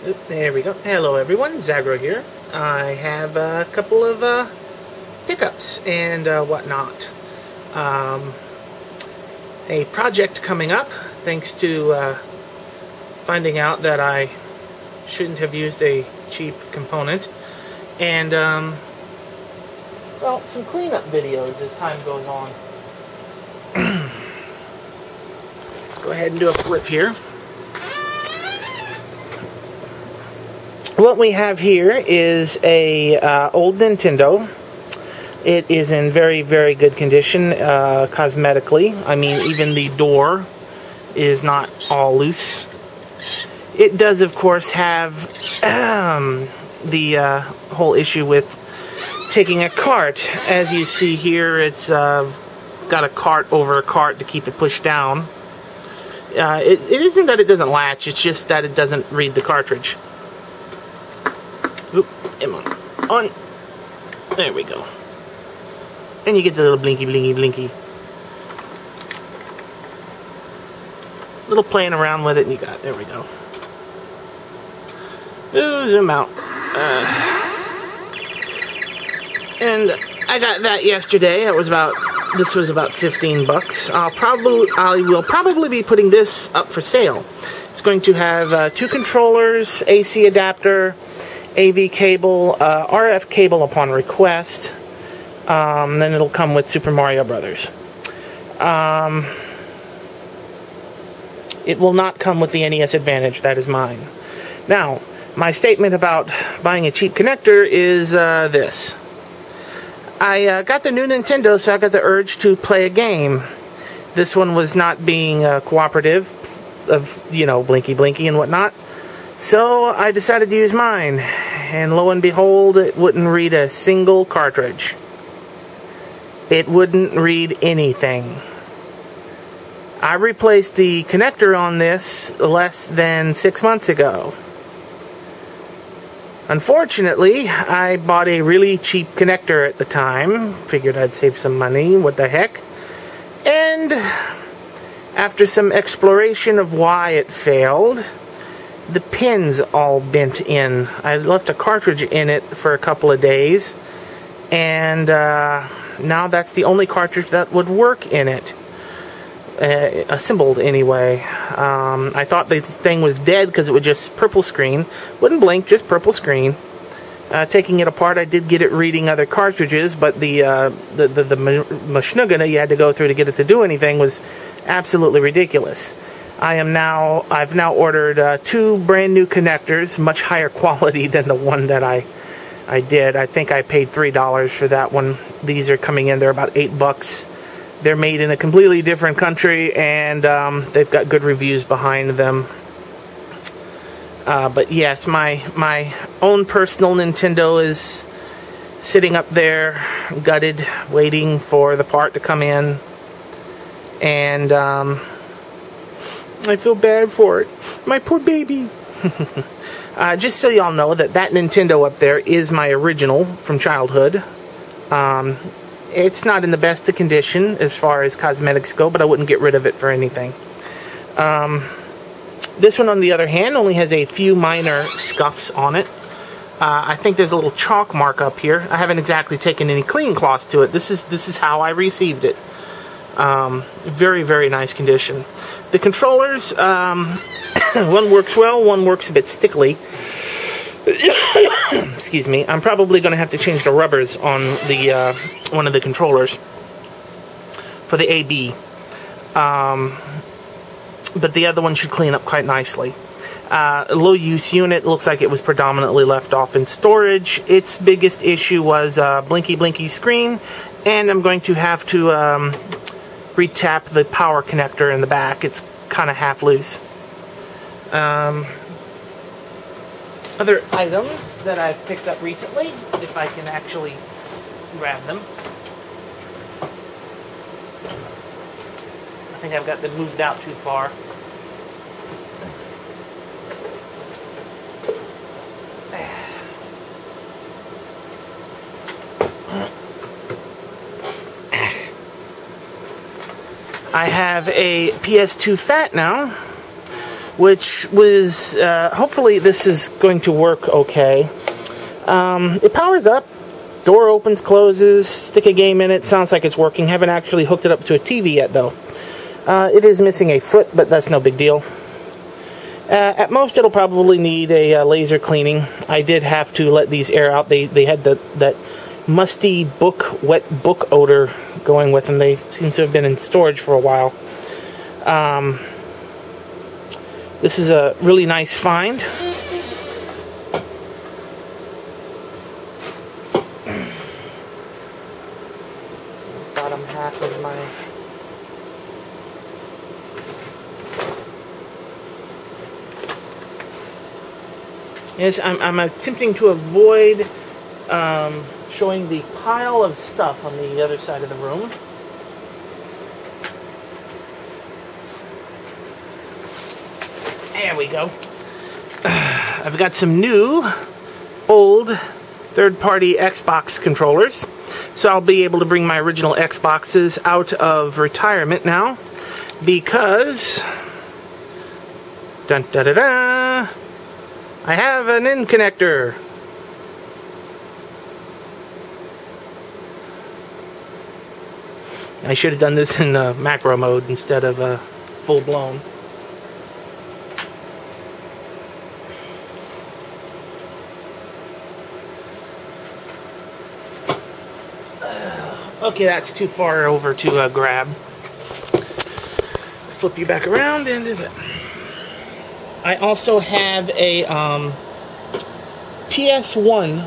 Oop, there we go. Hello everyone, Zagro here. I have a couple of pickups and whatnot. A project coming up, thanks to finding out that I shouldn't have used a cheap component. And, well, some cleanup videos as time goes on. Let's go ahead and do a flip here. What we have here is a old Nintendo. It is in very, very good condition cosmetically. I mean, even the door is not all loose. It does, of course, have the whole issue with taking a cart. As you see here, it's got a cart over a cart to keep it pushed down. It isn't that it doesn't latch, it's just that it doesn't read the cartridge. Oop, come on. There we go. And you get the little blinky, blinky, blinky. Little playing around with it, and you got, there we go. Ooh, zoom out. And I got that yesterday. This was about 15 bucks. I will probably be putting this up for sale. It's going to have 2 controllers, AC adapter, AV cable, RF cable upon request. Then it'll come with Super Mario Brothers. It will not come with the NES Advantage. That is mine. Now, my statement about buying a cheap connector is this. I got the new Nintendo, so I got the urge to play a game. This one was not being cooperative of, you know, blinky blinky and whatnot. So I decided to use mine. And lo and behold, it wouldn't read a single cartridge. It wouldn't read anything. I replaced the connector on this less than 6 months ago. Unfortunately, I bought a really cheap connector at the time. Figured I'd save some money, what the heck. And after some exploration of why it failed, the pins all bent in. I left a cartridge in it for a couple of days, and now that's the only cartridge that would work in it. Assembled anyway. I thought the thing was dead because it would just purple screen. Wouldn't blink, just purple screen. Taking it apart, I did get it reading other cartridges, but the mashnugana you had to go through to get it to do anything was absolutely ridiculous. I've now ordered 2 brand new connectors, much higher quality than the one that I did. I think I paid $3 for that one. These are coming in, they're about 8 bucks. They're made in a completely different country, and they've got good reviews behind them. But yes, my own personal Nintendo is sitting up there, gutted, waiting for the part to come in. And I feel bad for it. My poor baby. Just so y'all know that Nintendo up there is my original from childhood. It's not in the best of condition as far as cosmetics go, but I wouldn't get rid of it for anything. This one, on the other hand, only has a few minor scuffs on it. I think there's a little chalk mark up here. I haven't exactly taken any clean cloths to it. This is how I received it. Very, very nice condition. The controllers, one works well, one works a bit stickly. Excuse me. I'm probably going to have to change the rubbers on the one of the controllers for the AB. But the other one should clean up quite nicely. Low use unit, looks like it was predominantly left off in storage. Its biggest issue was blinky blinky screen, and I'm going to have to retap the power connector in the back. It's kind of half loose. Other items that I've picked up recently, if I can actually grab them. I think I've got them moved out too far. I have a Ps2 Fat now. which was, hopefully this is going to work okay. It powers up, door opens, closes, stick a game in it, sounds like it's working. Haven't actually hooked it up to a TV yet though. It is missing a foot, but that's no big deal. At most it'll probably need a laser cleaning. I did have to let these air out. They had that musty wet book odor going with them. They seem to have been in storage for a while. This is a really nice find. Bottom half of my yes, I'm attempting to avoid showing the pile of stuff on the other side of the room. There we go. I've got some new, old, third-party Xbox controllers. So I'll be able to bring my original Xboxes out of retirement now. Because... dun da da da! I have an in connector. I should have done this in macro mode instead of full-blown. Okay, that's too far over to grab. Flip you back around and do that. I also have a PS1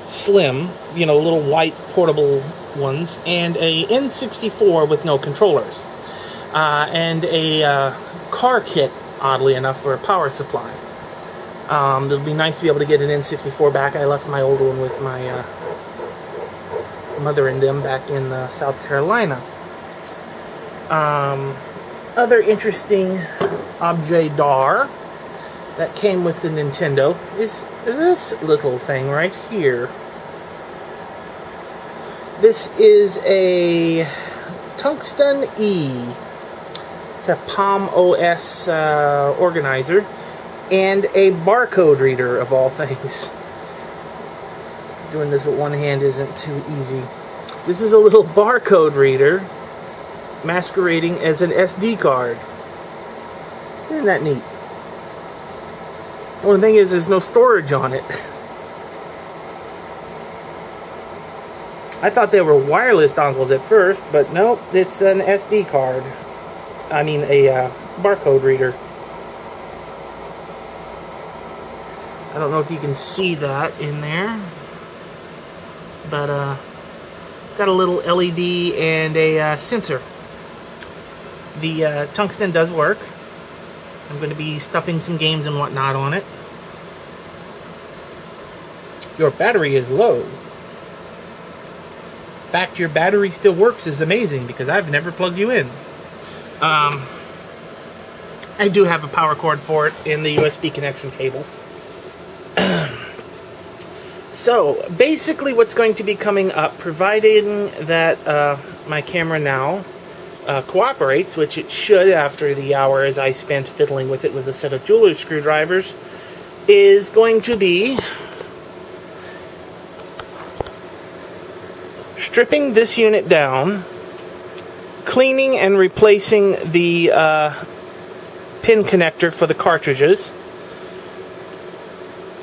Slim, you know, little white portable ones, and a N64 with no controllers, and a car kit, oddly enough, for a power supply. It'll be nice to be able to get an N64 back. I left my old one with my mother and them back in South Carolina. Other interesting objet d'art that came with the Nintendo is this little thing right here. This is a Tungsten E. It's a Palm OS organizer and a barcode reader of all things. Doing this with one hand isn't too easy. This is a little barcode reader masquerading as an SD card. Isn't that neat? The only thing is there's no storage on it. I thought they were wireless dongles at first, but nope, it's an SD card. I mean a barcode reader. I don't know if you can see that in there, but it's got a little LED and a sensor. The tungsten does work. I'm going to be stuffing some games and whatnot on it. Your battery is low. In fact, your battery still works is amazing because I've never plugged you in. I do have a power cord for it in the USB connection cable. So, basically what's going to be coming up, providing that my camera now cooperates, which it should after the hours I spent fiddling with it with a set of jeweler's screwdrivers, is going to be stripping this unit down, cleaning and replacing the pin connector for the cartridges,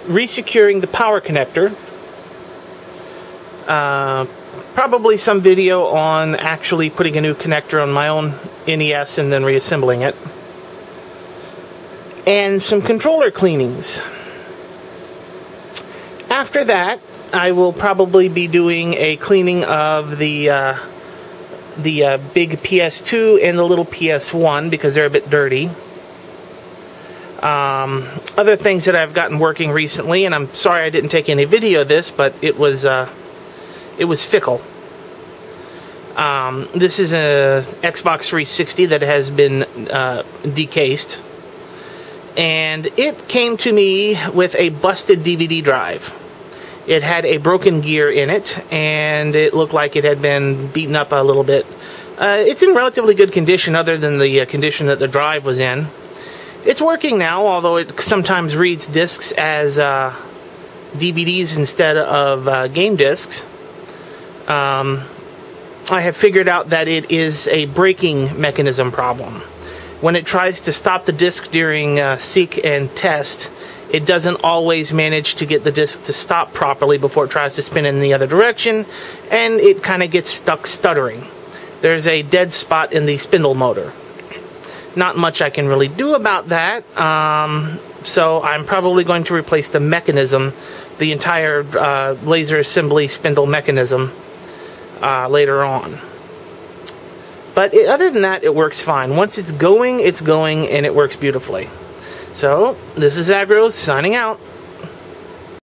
resecuring the power connector, probably some video on actually putting a new connector on my own NES and then reassembling it, and some controller cleanings. After that, I will probably be doing a cleaning of the big PS2 and the little PS1 because they're a bit dirty. Other things that I've gotten working recently, and I'm sorry I didn't take any video of this, but it was fickle. This is a Xbox 360 that has been decased, and it came to me with a busted DVD drive. It had a broken gear in it, and it looked like it had been beaten up a little bit. It's in relatively good condition other than the condition that the drive was in. It's working now, although it sometimes reads discs as DVDs instead of game discs. I have figured out that it is a braking mechanism problem. When it tries to stop the disc during seek and test, it doesn't always manage to get the disc to stop properly before it tries to spin in the other direction, and it kind of gets stuck stuttering. There's a dead spot in the spindle motor. Not much I can really do about that, so I'm probably going to replace the mechanism, the entire laser assembly spindle mechanism, later on. But other than that, it works fine. Once it's going, and it works beautifully. So, this is Agro signing out.